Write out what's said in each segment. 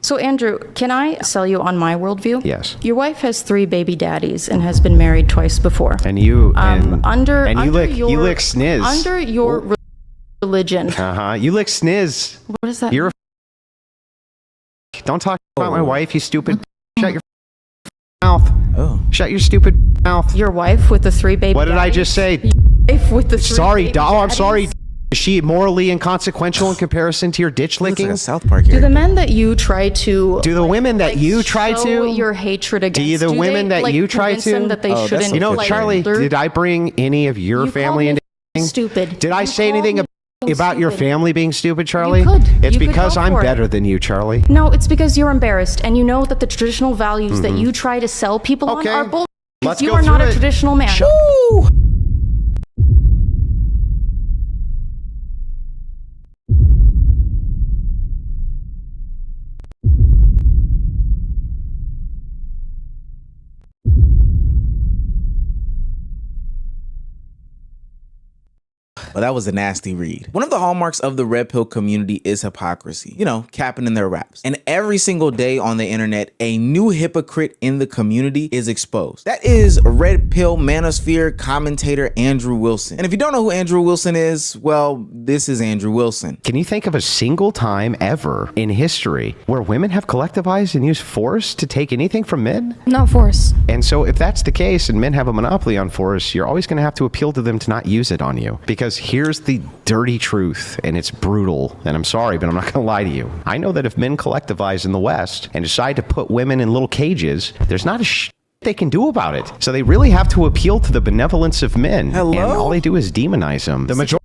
So, Andrew, can I sell you on my worldview? Yes. Your wife has 3 baby daddies and has been married twice before. And you you lick sniz. Under your religion. You lick sniz. What is that? You're Don't talk about my wife, you stupid. Shut your mouth. Oh. Shut your stupid mouth. Your wife with the 3 baby What did daddies? I just say? Your wife with the 3 Sorry, baby doll. I'm daddies? sorry. Is she morally inconsequential in comparison to your ditch Looks licking? like a South Park Do character. the men that you try to... Do the women that you try show to... your hatred against... the women that you try convince them to... that they shouldn't... You know, like, Charlie, did I bring any of your You family called into me stupid? Did I You say called anything me about your stupid. family being stupid, Charlie? You could. It's You could because go I'm for it. better than you, Charlie. No, it's because you're embarrassed and you know that the traditional values that you try to sell people Okay. on are bull. Let's You go are not through a it. traditional man. Woo! Well, that was a nasty read. One of the hallmarks of the red pill community is hypocrisy, you know, capping in their raps. And every single day on the internet, a new hypocrite in the community is exposed. That is red pill manosphere commentator Andrew Wilson. And if you don't know who Andrew Wilson is, well, this is Andrew Wilson. Can you think of a single time ever in history where women have collectivized and used force to take anything from men? Not force. And so if that's the case and men have a monopoly on force, you're always going to have to appeal to them to not use it on you. Because here's the dirty truth, and it's brutal, and I'm sorry, but I'm not going to lie to you. I know that if men collectivize in the West and decide to put women in little cages, there's not a they can do about it. So they really have to appeal to the benevolence of men. Hello? And all they do is demonize them. The majority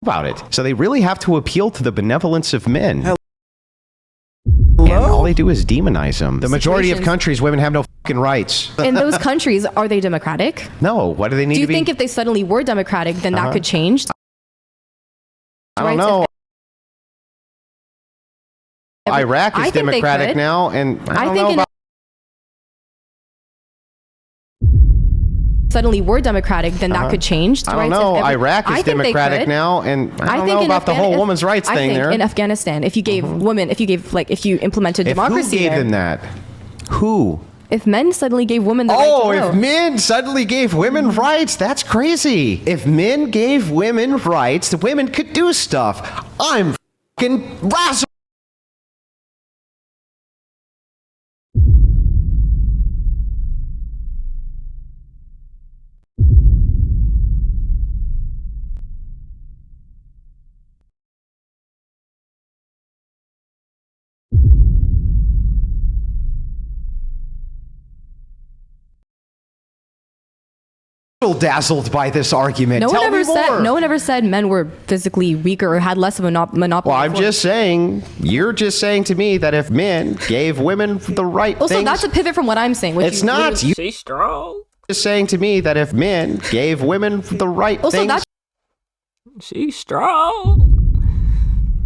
about it. So they really have to appeal to the benevolence of men. Hello? And all they do is demonize them. The majority of countries, women have no fucking rights. In those countries, are they democratic? No, what do they need Do you to be? think if they suddenly were democratic, then that could change? I don't know. Iraq is democratic now, and I don't know about... Suddenly were democratic, then that could change. I don't know. Iraq is democratic now, and I don't know about the whole women's rights thing there. In Afghanistan, if you gave women, if you implemented democracy, who gave them that? Who? If men suddenly gave women the right to vote. If men suddenly gave women rights, that's crazy. If men gave women rights, the women could do stuff. I'm fucking razzle. Dazzled by this argument. No Tell one me more. no one ever said men were physically weaker or had less of a monopoly. Well, I'm just saying, you're just saying to me that if men gave women the right also, things... that's a pivot from what I'm saying. It's not. You She's strong. just saying to me that if men gave women the right things... She's strong.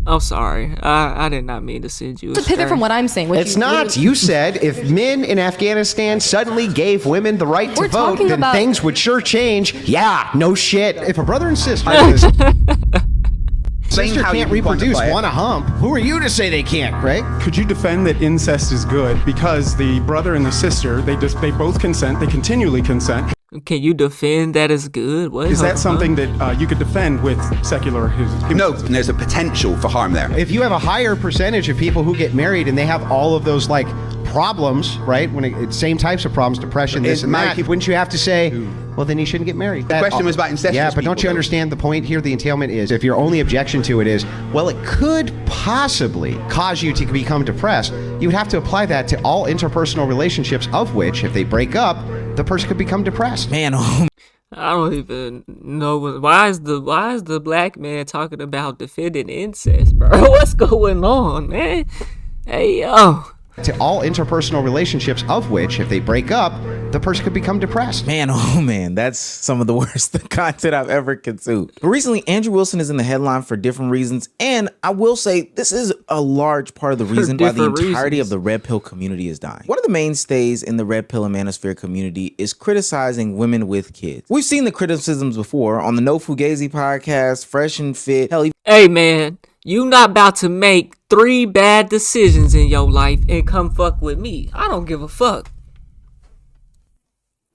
I'm sorry. I did not mean to send you. It's a pivot from what I'm saying. It's not. You said if men in Afghanistan suddenly gave women the right to vote, then things would sure change. Yeah, no shit. If a brother and sister can't reproduce, want to hump, who are you to say they can't, Craig? Could you defend that incest is good because the brother and the sister, they both consent, they continually consent? Can you defend that as good? What? Is that something that you could defend with secular? No, there's a potential for harm there. If you have a higher percentage of people who get married and they have all of those like problems, right? When it's same types of problems, depression, this and that, wouldn't you have to say, well, then you shouldn't get married? The question was about incestuous Yeah, but don't you understand the point here? The entailment is, if your only objection to it is, well, it could possibly cause you to become depressed, you would have to apply that to all interpersonal relationships, of which, if they break up, the person could become depressed. Man, oh I don't even know why is the black man talking about defending incest, bro? What's going on, man? Hey yo. To all interpersonal relationships, of which, if they break up, the person could become depressed. Man, oh man, that's some of the worst content I've ever consumed. But recently, Andrew Wilson is in the headline for different reasons, and I will say this is a large part of the reason why the entirety of the red pill community is dying. One of the mainstays in the red pill and manosphere community is criticizing women with kids. We've seen the criticisms before on the No Fugazi podcast, Fresh and Fit, hell, hey man, you not about to make 3 bad decisions in your life and come fuck with me. I don't give a fuck.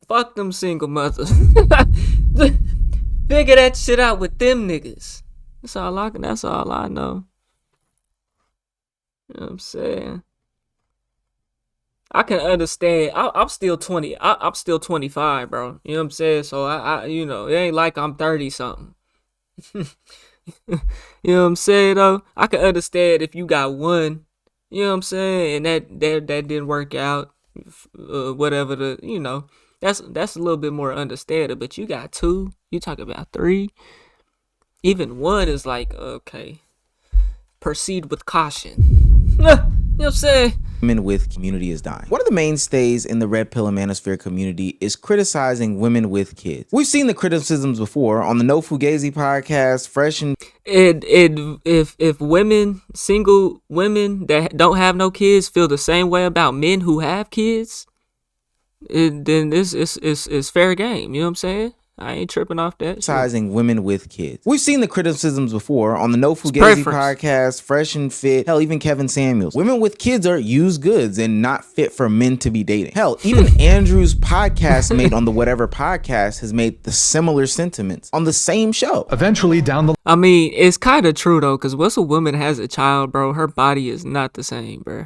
Fuck them single mothers. Figure that shit out with them niggas. That's all I know. You know what I'm saying? I can understand. I'm still 20. I'm still 25, bro. You know what I'm saying? So I you know, it ain't like I'm 30 something. You know what I'm saying though? I can understand if you got one, you know what I'm saying, and that didn't work out, whatever the, you know, that's a little bit more understandable. But you got 2, you talk about 3, even 1 is like, okay, proceed with caution. You know what I'm saying? Women with community is dying. One of the mainstays in the red pill and manosphere community is criticizing women with kids. We've seen the criticisms before on the No Fugazi podcast, Fresh and if women, single women that don't have no kids feel the same way about men who have kids, then this is fair game. You know what I'm saying? I ain't tripping off that. Criticizing women with kids. We've seen the criticisms before on the No Fugazi podcast, Fresh and Fit, hell, even Kevin Samuels. Women with kids are used goods and not fit for men to be dating. Hell, even Andrew's podcast made on the Whatever podcast has made the similar sentiments on the same show. Eventually down the I mean, it's kind of true though, because once a woman has a child, bro, her body is not the same, bro.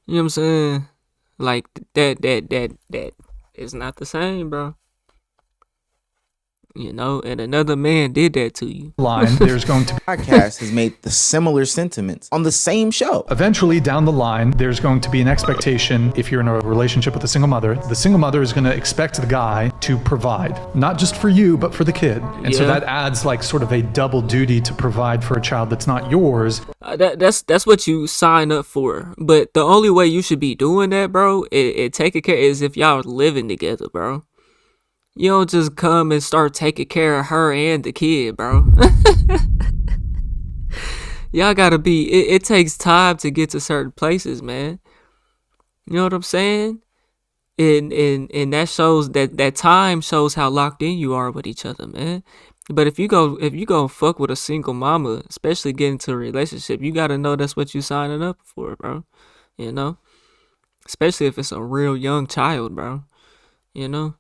You know what I'm saying? Like that is not the same, bro. You know, and another man did that to you. line, there's going to be Podcast has made the similar sentiments on the same show. eventually down the line, there's going to be an expectation. If you're in a relationship with a single mother, the single mother is going to expect the guy to provide, not just for you, but for the kid. And so that adds like sort of a double duty to provide for a child that's not yours. That's what you sign up for. But the only way you should be doing that, bro, it taking care is if y'all are living together, bro. You don't just come and start taking care of her and the kid, bro. Y'all gotta be, it takes time to get to certain places, man. You know what I'm saying? And that shows that time shows how locked in you are with each other, man. But if you go fuck with a single mama, especially get into a relationship, you gotta know that's what you signing up for, bro. You know? Especially if it's a real young child, bro. You know?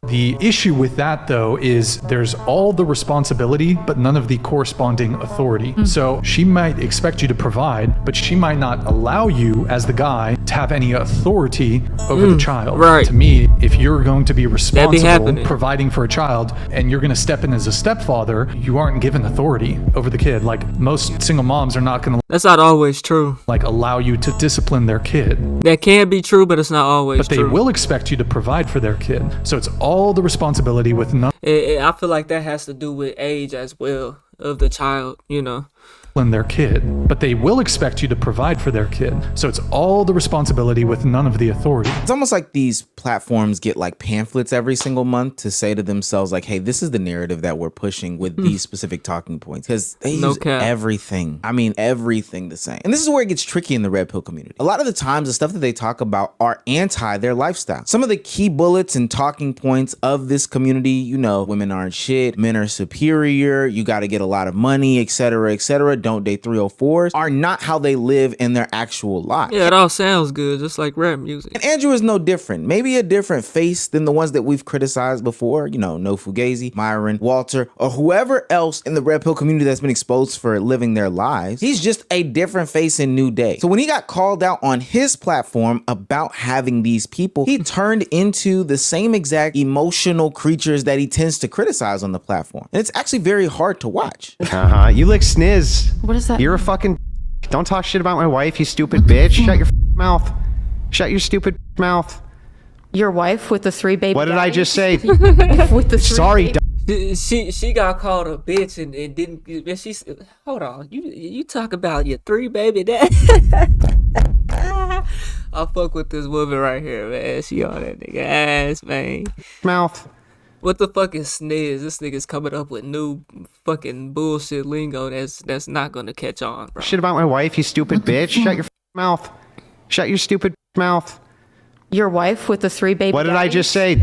The issue with that, though, is there's all the responsibility, but none of the corresponding authority. So she might expect you to provide, but she might not allow you, as the guy, to have any authority over the child. Right. To me, if you're going to be responsible providing for a child, and you're going to step in as a stepfather, you aren't given authority over the kid. Like, most single moms are not going to That's not always true. like allow you to discipline their kid. That can be true, but it's not always But true. they will expect you to provide for their kid. So it's all the responsibility with none I feel like that has to do with age as well of the child, you know. in their kid, but they will expect you to provide for their kid. So it's all the responsibility with none of the authority. It's almost like these platforms get like pamphlets every single month to say to themselves like, hey, this is the narrative that we're pushing with these specific talking points, because they use everything. I mean, everything the same. And this is where it gets tricky in the red pill community. A lot of the times the stuff that they talk about are anti their lifestyle. Some of the key bullets and talking points of this community, you know, women aren't shit, men are superior, you got to get a lot of money, etc., etc. Don't date 304s, are not how they live in their actual lives. Yeah, it all sounds good, just like rap music. And Andrew is no different. Maybe a different face than the ones that we've criticized before. You know, No Fugazi, Myron, Walter, or whoever else in the red pill community that's been exposed for living their lives. He's just a different face in New Day. So when he got called out on his platform about having these people, he turned into the same exact emotional creatures that he tends to criticize on the platform. And it's actually very hard to watch. You lick sniz. What is that? You're a fucking... Don't talk shit about my wife, you stupid bitch. Shut your mouth. Shut your stupid mouth. Your wife with the 3 baby What did I just say? with the 3 Sorry, baby- She got called a bitch and didn't. And she hold on. You talk about your 3 baby dad. I fuck with this woman right here, man. She on that nigga ass, man. mouth. What the fuck is sniz? This nigga's coming up with new fucking bullshit lingo that's not gonna catch on, bro. Shit about my wife, you stupid bitch. Shut your mouth. Shut your stupid mouth. Your wife with the 3 baby What did I daddies? just say?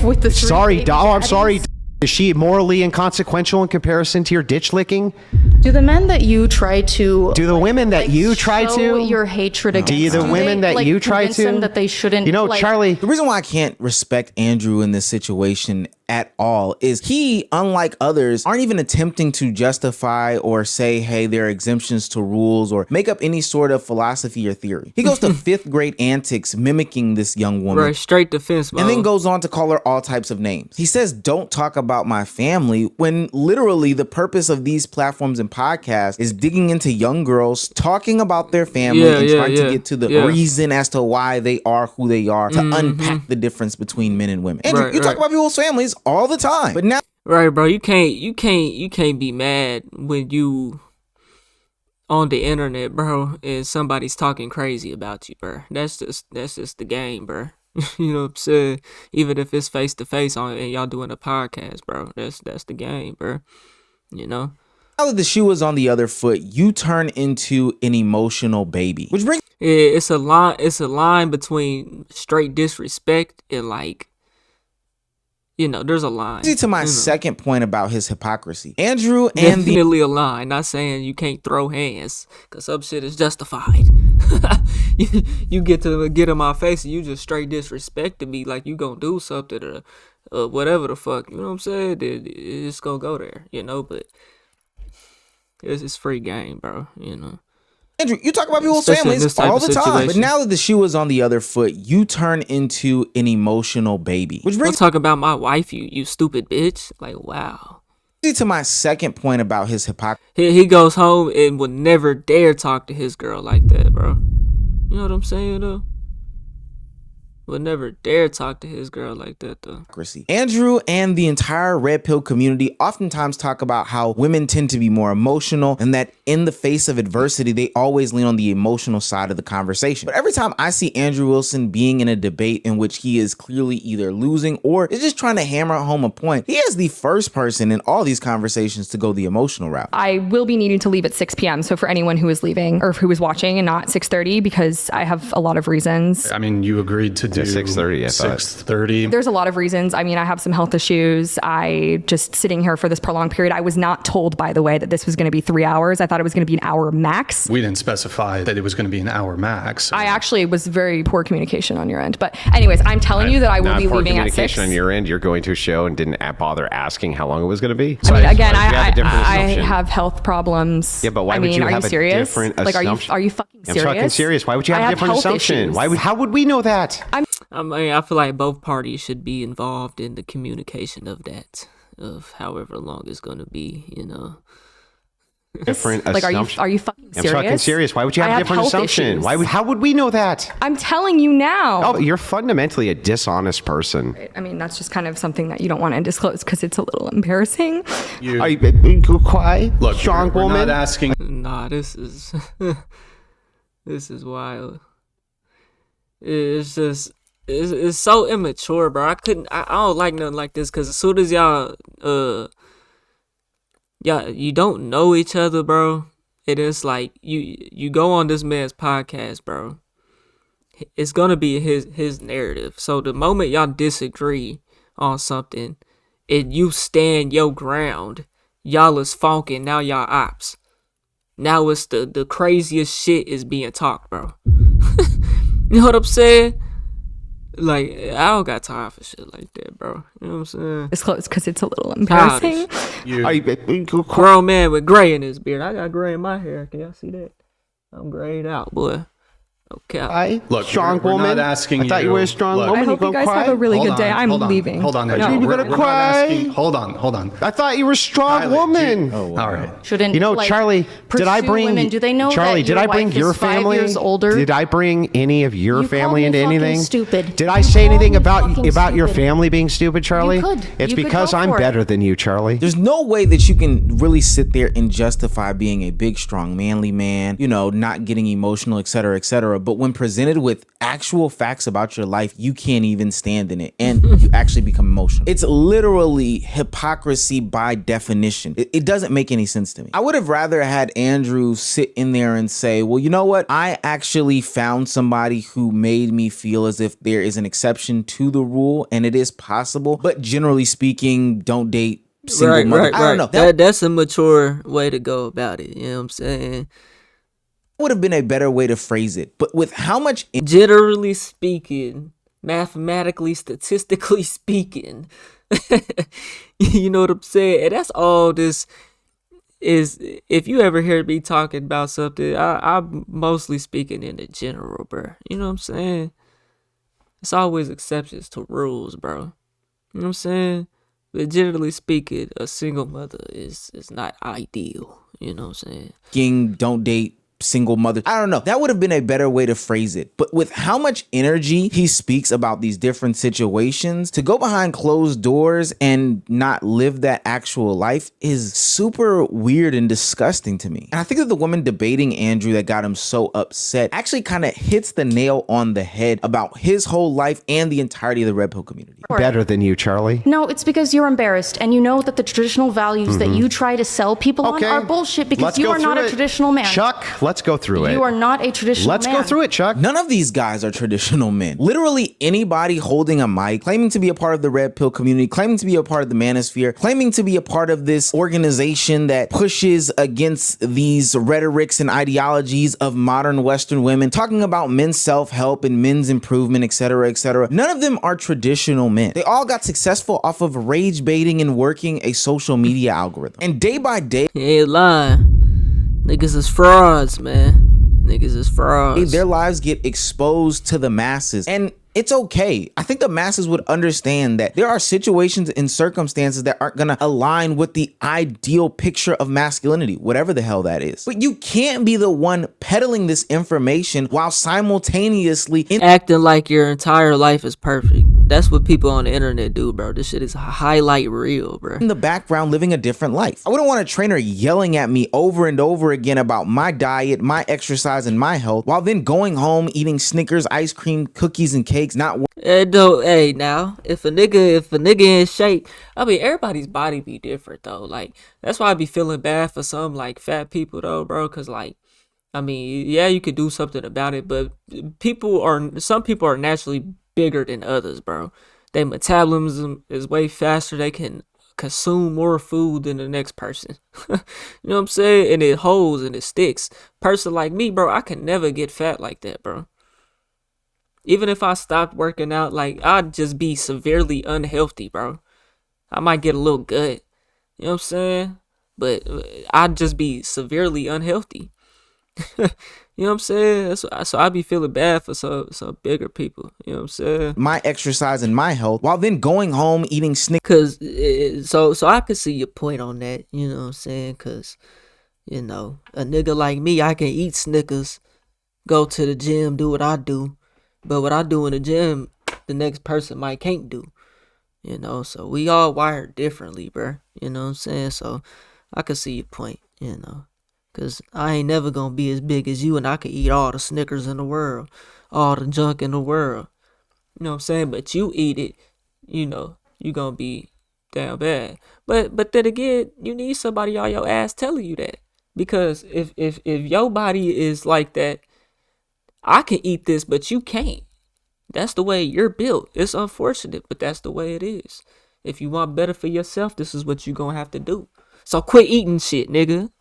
With the 3 Sorry, baby I'm daddies? sorry. Is she morally inconsequential in comparison to your ditch licking? Do the men that you try to Do the women that you try show to? your hatred against? Do you the do women they, that like, you try convince to? them that they shouldn't? You know, like, Charlie. The reason why I can't respect Andrew in this situation at all is he, unlike others, aren't even attempting to justify or say, hey, there are exemptions to rules or make up any sort of philosophy or theory. He goes to 5th grade antics mimicking this young woman. Right, straight defense mode. And then goes on to call her all types of names. He says, don't talk about my family, when literally the purpose of these platforms and podcasts is digging into young girls, talking about their family, and trying to get to the reason as to why they are who they are, to unpack the difference between men and women. Andrew, you talk about people's families all the time, but now Right, bro. You can't be mad when you on the internet, bro, and somebody's talking crazy about you, bro. That's just the game, bro. You know what I'm saying? Even if it's face to face on and y'all doing a podcast, bro. That's the game, bro. You know? now that the shoe is on the other foot, you turn into an emotional baby. Which brings It's a line between straight disrespect and like, you know, there's a line. me to my second point about his hypocrisy. Andrew and the Definitely a line. Not saying you can't throw hands, cause some shit is justified. you get to get in my face and you just straight disrespecting me like you gonna do something or whatever the fuck. You know what I'm saying? It's gonna go there, you know. But it's free game, bro. You know. Andrew, you talk about people's Especially in this families type all of the time. But situation. now that the shoe is on the other foot, you turn into an emotional baby. Which Don't brings talk about my wife, you stupid bitch. Like, wow. me to my second point about his hypocrisy. He goes home and would never dare talk to his girl like that, bro. You know what I'm saying, though? Would never dare talk to his girl like that, though. Andrew and the entire red pill community oftentimes talk about how women tend to be more emotional and that in the face of adversity, they always lean on the emotional side of the conversation. But every time I see Andrew Wilson being in a debate in which he is clearly either losing or is just trying to hammer home a point, he is the first person in all these conversations to go the emotional route. I will be needing to leave at 6 p.m. So for anyone who is leaving or who is watching and not 6:30, because I have a lot of reasons. I mean, you agreed to do 6:30, I thought. 6:30. There's a lot of reasons. I mean, I have some health issues. I just sitting here for this prolonged period. I was not told, by the way, that this was going to be 3 hours. I thought it was going to be an hour max. We didn't specify that it was going to be an hour max. I actually was very poor communication on your end. But anyways, I'm telling you that I will Not be poor leaving at 6. communication on your end. You're going to a show and didn't bother asking how long it was going to be. I mean, again, Why did you have a different I assumption? have health problems. Yeah, but why I would mean, you are have you a serious? different Like, assumption? are you fucking serious? I'm fucking serious. Why would you I have a different health assumption? issues. Why would? How would we know that? I mean, I feel like both parties should be involved in the communication of that, of however long it's going to be, you know. Different Like, assumption. are you fucking I'm serious? fucking serious. Why would you I have a have different health assumption? issues. Why would? How would we know that? I'm telling you now. Oh, you're fundamentally a dishonest person. I mean, that's just kind of something that you don't want to disclose because it's a little embarrassing. Are you being quiet? Look, strong we're woman. not asking. Nah, this is this is wild. It's just it's so immature, bro. I don't like nothing like this because as soon as y'all you don't know each other, bro. It is like you go on this man's podcast, bro. It's gonna be his narrative. So the moment y'all disagree on something, and you stand your ground, y'all is falking. Now y'all ops. Now it's the craziest shit is being talked, bro. You know what I'm saying? Like, I don't got time for shit like that, bro. You know what I'm saying? Disclose because it's a little embarrassing. Are you being quiet? Grown man with gray in his beard. I got gray in my hair. Can y'all see that? I'm grayed out, boy. Okay. Look, strong we're woman. not asking I thought you were a strong Look, woman. I hope you guys have a really good day. I'm leaving. Hold on. No. We're gonna not cry? asking- Hold on. I thought you were a strong Kylie, woman. All right. Shouldn't You know, like, Charlie, did I pursue bring women? Do they know Charlie? that Did your I bring wife your is 5 family? years older? Did I bring any of your You family called me into fucking anything? stupid. Did I You say called anything me about fucking your stupid. family being stupid, Charlie? could. It's You could because go I'm for it. better than you, Charlie. There's no way that you can really sit there and justify being a big, strong, manly man, you know, not getting emotional, et cetera, et cetera. But when presented with actual facts about your life, you can't even stand in it and you actually become emotional. It's literally hypocrisy by definition. It doesn't make any sense to me. I would have rather had Andrew sit in there and say, well, you know what? I actually found somebody who made me feel as if there is an exception to the rule and it is possible. But generally speaking, don't date single mother. I don't know. That's a mature way to go about it. You know what I'm saying? Would have been a better way to phrase it. But with how much Generally speaking, mathematically, statistically speaking, you know what I'm saying? And that's all this is. If you ever hear me talking about something, I'm mostly speaking in the general, bro. You know what I'm saying? It's always exceptions to rules, bro. You know what I'm saying? But generally speaking, a single mother is not ideal. You know what I'm saying? don't date single mother. I don't know. That would have been a better way to phrase it. But with how much energy he speaks about these different situations, to go behind closed doors and not live that actual life is super weird and disgusting to me. And I think that the woman debating Andrew that got him so upset actually kind of hits the nail on the head about his whole life and the entirety of the Red Pill community. Better than you, Charlie. No, it's because you're embarrassed and you know that the traditional values that you try to sell people on are bullshit because Let's you go are not through a it. traditional man. Chuck, let's go through it. You are not a traditional Let's man. go through it, Chuck. None of these guys are traditional men. Literally anybody holding a mic, claiming to be a part of the Red Pill community, claiming to be a part of the manosphere, claiming to be a part of this organization that pushes against these rhetorics and ideologies of modern Western women, talking about men's self-help and men's improvement, etc., etc. None of them are traditional men. They all got successful off of rage baiting and working a social media algorithm. And day by day, You ain't lying. Niggas is frauds, man. Niggas is frauds. their lives get exposed to the masses. And it's okay. I think the masses would understand that there are situations and circumstances that aren't gonna align with the ideal picture of masculinity, whatever the hell that is. But you can't be the one peddling this information while simultaneously acting like your entire life is perfect. That's what people on the internet do, bro. This shit is highlight reel, bro. in the background living a different life. I wouldn't want a trainer yelling at me over and over again about my diet, my exercise, and my health, while then going home eating Snickers, ice cream, cookies, and cakes, not Hey, now, if a nigga in shape, I mean, everybody's body be different, though. Like, that's why I be feeling bad for some, like, fat people, though, bro. Because, like, I mean, yeah, you could do something about it, but some people are naturally bigger than others, bro. Their metabolism is way faster. They can consume more food than the next person. You know what I'm saying? And it holds and it sticks. Person like me, bro, I can never get fat like that, bro. Even if I stopped working out, like, I'd just be severely unhealthy, bro. I might get a little gut. You know what I'm saying? But I'd just be severely unhealthy. You know what I'm saying? So I be feeling bad for some bigger people. You know what I'm saying? my exercise and my health, while then going home eating Snickers. Cause so I could see your point on that. You know what I'm saying? Cause you know, a nigga like me, I can eat Snickers, go to the gym, do what I do, but what I do in the gym, the next person might can't do. You know, so we all wired differently, bro. You know what I'm saying? So I could see your point. You know. Cause I ain't never gonna be as big as you, and I could eat all the Snickers in the world, all the junk in the world. You know what I'm saying? But you eat it, you know, you gonna be down bad. But then again, you need somebody on your ass telling you that. Because if your body is like that, I can eat this, but you can't. That's the way you're built. It's unfortunate, but that's the way it is. If you want better for yourself, this is what you gonna have to do. So quit eating shit, nigga.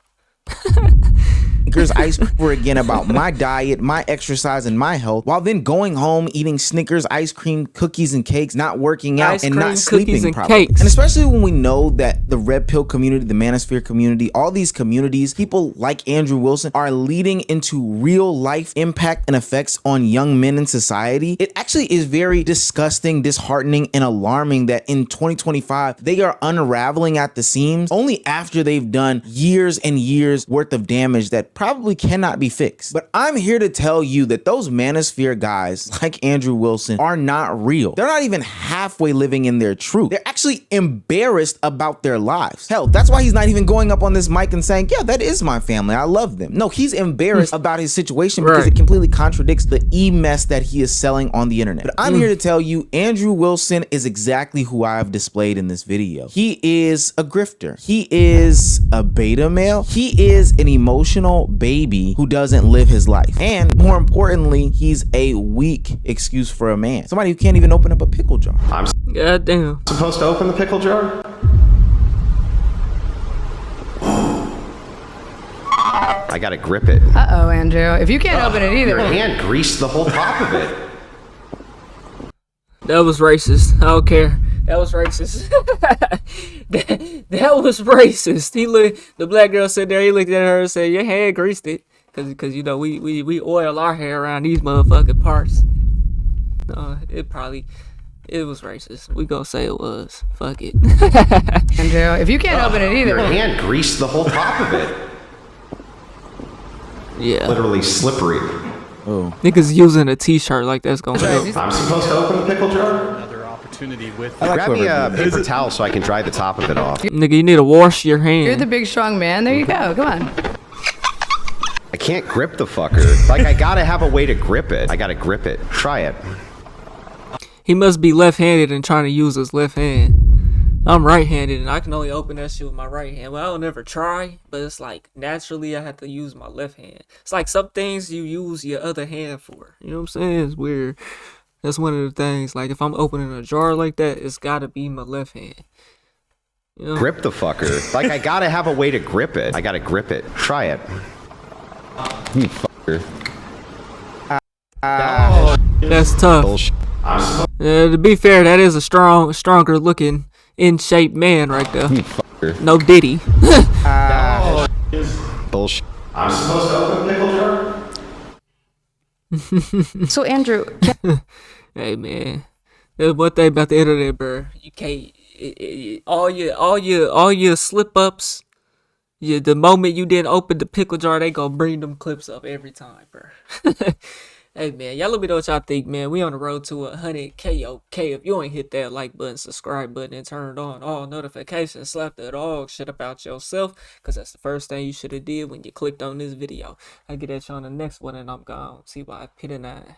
Snickers ice cream over again about my diet, my exercise, and my health, while then going home, eating Snickers ice cream, cookies, and cakes, not working out, and not sleeping properly. And especially when we know that the red pill community, the manosphere community, all these communities, people like Andrew Wilson are leading into real life impact and effects on young men in society. It actually is very disgusting, disheartening, and alarming that in 2025, they are unraveling at the seams only after they've done years and years worth of damage that probably cannot be fixed. But I'm here to tell you that those manosphere guys like Andrew Wilson are not real. They're not even halfway living in their truth. They're actually embarrassed about their lives. Hell, that's why he's not even going up on this mic and saying, yeah, that is my family, I love them. No, he's embarrassed about his situation because it completely contradicts the mess that he is selling on the internet. But I'm here to tell you, Andrew Wilson is exactly who I have displayed in this video. He is a grifter. He is a beta male. He is an emotional baby who doesn't live his life. And more importantly, he's a weak excuse for a man. Somebody who can't even open up a pickle jar. I'm Goddamn. supposed to open the pickle jar? I gotta grip it. Uh-oh, Andrew. If you can't open it either. Your hand greased the whole top of it. That was racist. I don't care. That was racist. that was racist. The black girl sat there. He looked at her and said, "Your hand greased it, cause you know we oil our hair around these motherfucking parts." It was racist. We gonna say it was. Fuck it. Andrew, if you can't open it either. Your hand greased the whole top of it. Yeah. Literally slippery. Oh. Niggas using a t-shirt like that's gonna help. I'm supposed to open the pickle jar? Another opportunity with Grab me a paper towel so I can dry the top of it off. Nigga, you need to wash your hand. You're the big strong man. There you go. Come on. I can't grip the fucker. Like, I gotta have a way to grip it. I gotta grip it. Try it. He must be left-handed and trying to use his left hand. I'm right-handed and I can only open that shit with my right hand. Well, I'll never try, but it's like naturally I have to use my left hand. It's like some things you use your other hand for. You know what I'm saying? It's weird. That's one of the things. Like if I'm opening a jar like that, it's gotta be my left hand. You know? Grip the fucker. Like, I gotta have a way to grip it. I gotta grip it. Try it. You fucker. That's tough. Bullshit. To be fair, that is a stronger looking, in shape man right there. You fucker. No Diddy. Bullshit. I'm supposed to open the pickle jar? So Andrew, Hey man, there's one thing about the internet, bro. You can't all your slip ups. The moment you didn't open the pickle jar, they gonna bring them clips up every time, bro. Hey man, y'all let me know what y'all think, man. We on the road to 100K. Okay, if you ain't hit that like button, subscribe button, and turned on all notifications, slap that dog shit about yourself, cause that's the first thing you should have did when you clicked on this video. I'll get at you on the next one, and I'm gone. See why I pit an eye.